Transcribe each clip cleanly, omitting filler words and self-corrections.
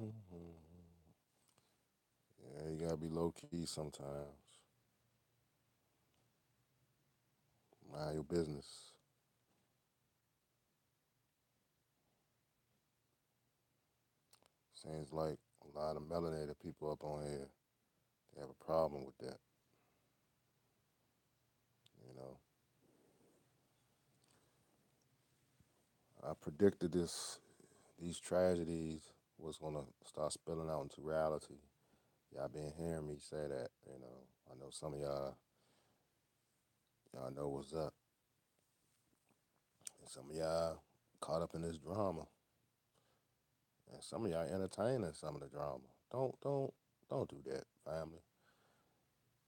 Yeah, you gotta be low key sometimes. Mind your business. Seems like a lot of melanated people up on here, they have a problem with that. You know, I predicted these tragedies was gonna start spilling out into reality. Y'all been hearing me say that. I know some of y'all know what's up, and some of y'all caught up in this drama, and some of y'all entertaining some of the drama. Don't do that, family,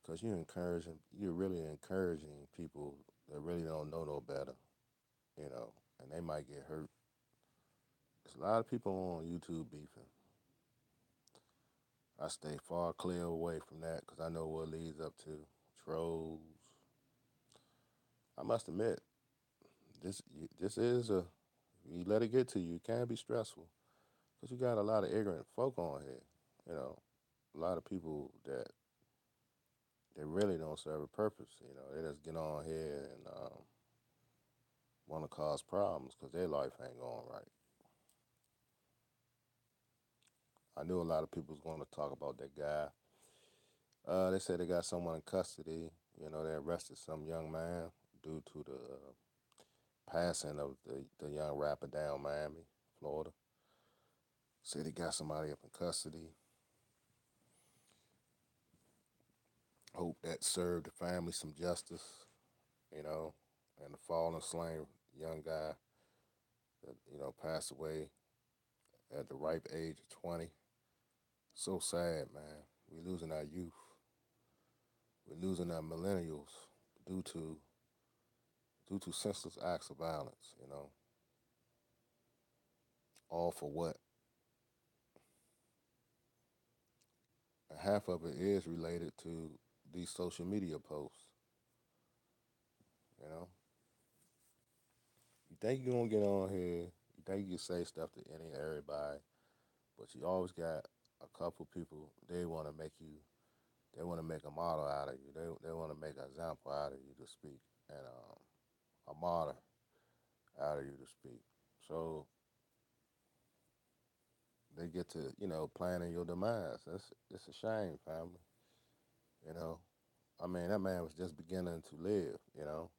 because you're really encouraging people that really don't know no better. And they might get hurt. There's a lot of people on YouTube beefing. I stay far clear away from that because I know what it leads up to. Trolls. I must admit, this is a you let it get to you. It can be stressful because you got a lot of ignorant folk on here. You know, a lot of people that they really don't serve a purpose. They just get on here and want to cause problems because their life ain't going right. I knew a lot of people was going to talk about that guy. They said they got someone in custody. They arrested some young man due to the passing of the young rapper down Miami, Florida. Said they got somebody up in custody. Hope that served the family some justice, you know, and the fallen slain young guy that, passed away at the ripe age of 20. So sad, man. We losing our youth. We're losing our millennials due to due to senseless acts of violence. All for what? And half of it is related to these social media posts. You know, you think you're gonna get on here, you think you can say stuff to any and everybody, but you always got a couple people they want to make a model out of you. They want to make an example out of you to speak, and a martyr out of you to speak. So they get to planning your demise. It's a shame, family. You know, I mean that man was just beginning to live. You know,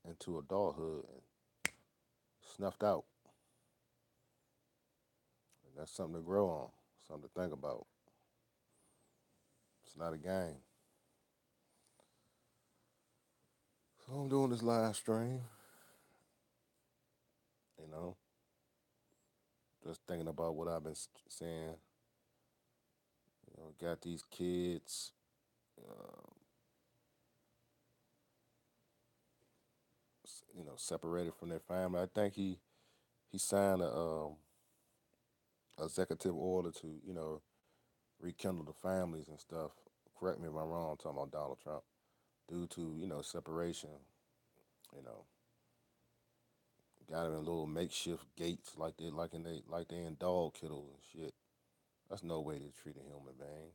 into adulthood and snuffed out. And that's something to grow on, something to think about. It's not a game. So I'm doing this live stream, you know, just thinking about what I've been saying. Got these kids, uh, separated from their family. I think he signed a executive order to rekindle the families and stuff. Correct me if I'm wrong. I'm talking about Donald Trump due to separation. You know, got him in little makeshift gates like they in dog kennels and shit. That's no way to treat a human being.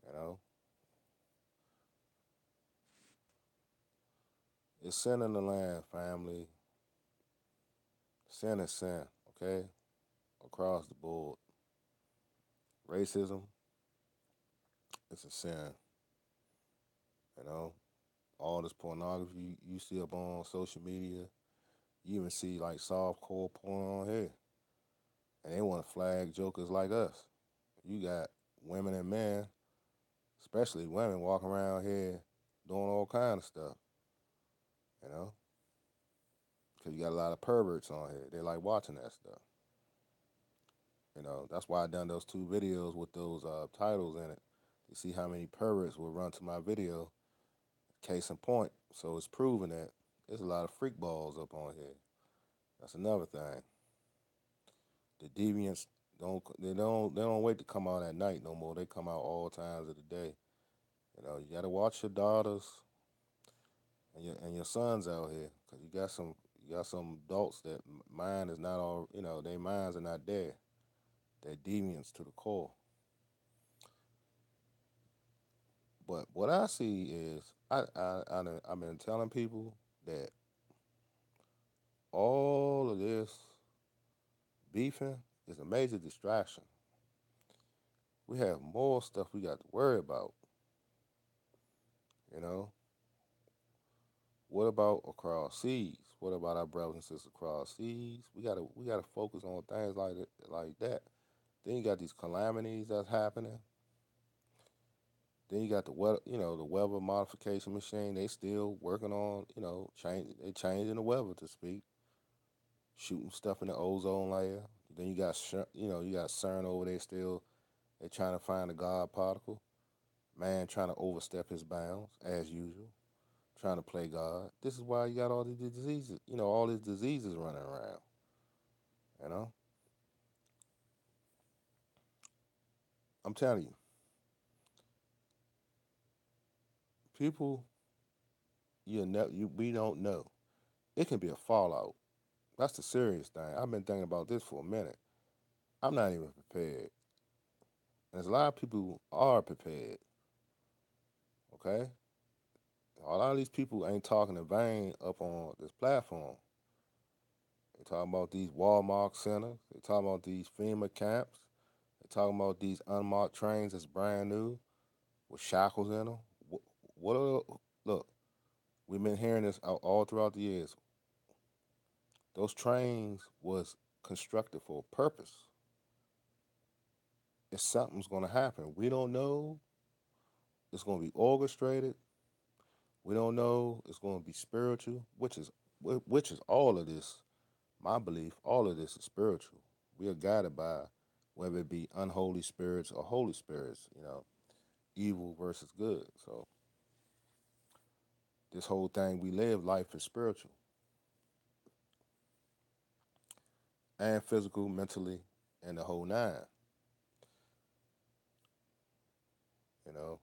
You know, it's sin in the land, family. Sin is sin. Okay, across the board. Racism, it's a sin. You know, all this pornography you see up on social media. You even see like softcore porn on here, and they want to flag jokers like us. You got women and men, especially women, walking around here doing all kind of stuff. You know, because you got a lot of perverts on here. They like watching that stuff. That's why I done those two videos with those titles in it. You see how many perverts will run to my video. Case in point. So it's proven that there's a lot of freak balls up on here. That's another thing. The deviants don't wait to come out at night no more. They come out all times of the day. You got to watch your daughters and your sons out here because you got some adults that mind is not all. Their minds are not there. They're deviants to the core. But what I see is I've been telling people that all of this beefing is a major distraction. We have more stuff we got to worry about. You know, what about across seas? What about our brothers and sisters across seas? We gotta focus on things like that. Then you got these calamities that's happening. Then you got the weather, the weather modification machine. They still working on, they changing the weather to speak, shooting stuff in the ozone layer. Then you got CERN over there still. They trying to find a God particle. Man trying to overstep his bounds as usual, trying to play God. This is why you got all these diseases. All these diseases running around. You know, I'm telling you, people, we don't know. It can be a fallout. That's the serious thing. I've been thinking about this for a minute. I'm not even prepared. And there's a lot of people who are prepared. Okay, a lot of these people ain't talking in vain up on this platform. They talking about these Walmart centers. They talking about these FEMA camps. They talking about these unmarked trains that's brand new with shackles in them. What are, look? We've been hearing this all throughout the years. Those trains was constructed for a purpose. If something's going to happen, we don't know. It's going to be orchestrated. We don't know. It's going to be spiritual, which is all of this. My belief, all of this is spiritual. We are guided by whether it be unholy spirits or holy spirits. Evil versus good. So this whole thing we live, life is spiritual and physical, mentally, and the whole nine. You know,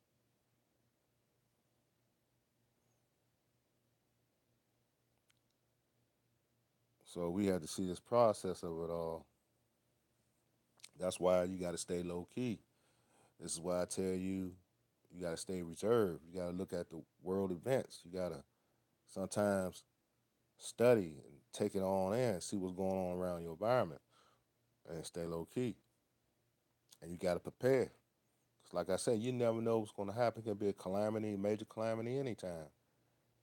so we had to see this process of it all. That's why you got to stay low key. This is why I tell you, you got to stay reserved. You got to look at the world events. You got to sometimes study and take it on in, see what's going on around your environment, and stay low key. And you got to prepare. 'Cause like I said, you never know what's going to happen. It can be a calamity, major calamity anytime.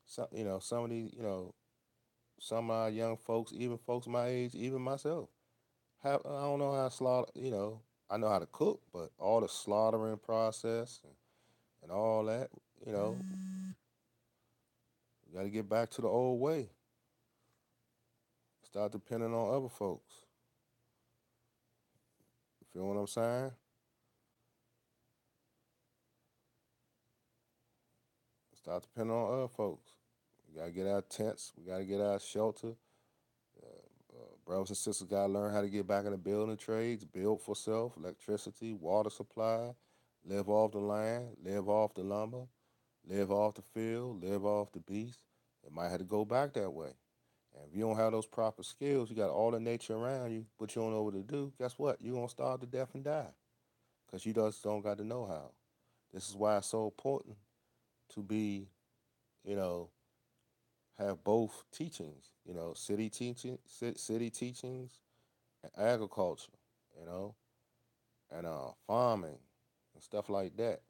Some of these, some of our young folks, even folks my age, even myself, I don't know how to slaughter. I know how to cook, but all the slaughtering process and all that, you know, you got to get back to the old way. Start depending on other folks. You feel what I'm saying? Start depending on other folks. We got to get our tents. We got to get our shelter. Brothers and sisters got to learn how to get back in the building trades, build for self, electricity, water supply, live off the land, live off the lumber, live off the field, live off the beast. It might have to go back that way. And if you don't have those proper skills, you got all the nature around you, but you don't know what to do. Guess what? You're gonna starve to death and die because you just don't got the know-how. This is why it's so important to be, you know, have both teachings. City teachings, and agriculture. You know, and farming and stuff like that,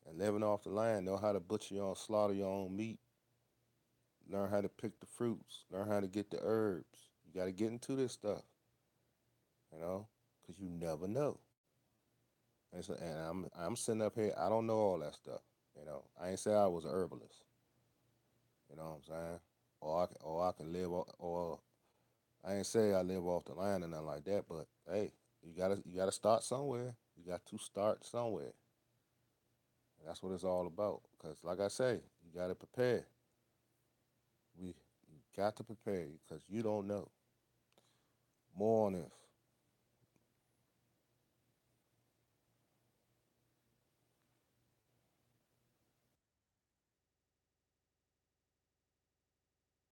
and living off the land. Know how to butcher your own, slaughter your own meat. Learn how to pick the fruits. Learn how to get the herbs. You got to get into this stuff. Because you never know. And I'm sitting up here. I don't know all that stuff. I ain't say I was a herbalist. You know what I'm saying? Or I can live or I ain't say I live off the land or nothing like that. But hey, you gotta start somewhere. You got to start somewhere. And that's what it's all about. Because like I say, you gotta prepare. We you got to prepare because you don't know. More on this.